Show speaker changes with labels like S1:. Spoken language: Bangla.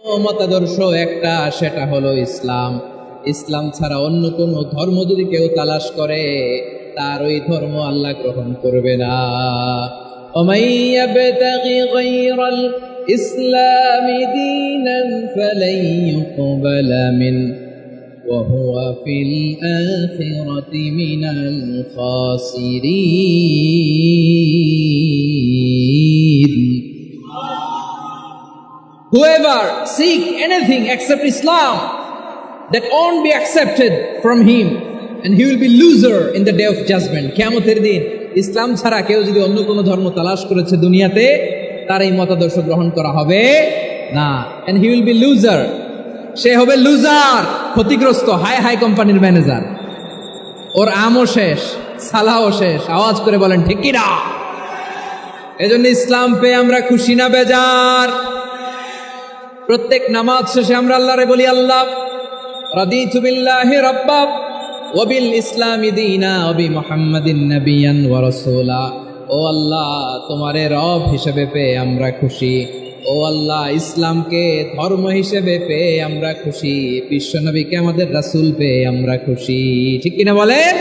S1: মতাদর্শ একটা, সেটা হলো ইসলাম। ইসলাম ছাড়া অন্য কোনো ধর্ম যদি কেউ তালাশ করে, তার ওই ধর্ম আল্লাহ গ্রহণ করবে না। ومن يبتغ غير الإسلام دينا فلن يقبل منه وهو في الآخرة من الخاسرين. Whoever seek anything except Islam, that won't be accepted from him, and he will be loser in the day of judgment. কিয়ামতের দিন ইসলাম ছাড়া কেউ যদি অন্য কোনো ধর্ম তালাশ করেছে দুনিয়াতে, তার এই মতাদর্শ গ্রহণ করা হবে না, and he will be loser. সে হবে লুজার, ক্ষতিগ্রস্ত, হাই হাই কোম্পানির ম্যানেজার। ওর আমও শেষ, সালাও শেষ। আওয়াজ করে বলেন ঠিক কি না? এজন্য ইসলাম পেয়ে আমরা খুশি না বেজার? প্রত্যেক নামাজ শেষে আমরা আল্লাহরে বলি, আল্লাহ রাদিতু বিল্লাহি রাব্বা ওয়া বিল ইসলামি দীনা ওয়া বি মুহাম্মাদিন নাবিয়ান ওয়া রাসূলা। ও আল্লাহ, তোমারে রব হিসেবে পেয়ে আমরা খুশি। ও আল্লাহ, ইসলামকে ধর্ম হিসেবে পেয়ে আমরা খুশি। বিশ্বনবীকে আমাদের রাসূল পেয়ে আমরা খুশি। ঠিক কিনা বলেন?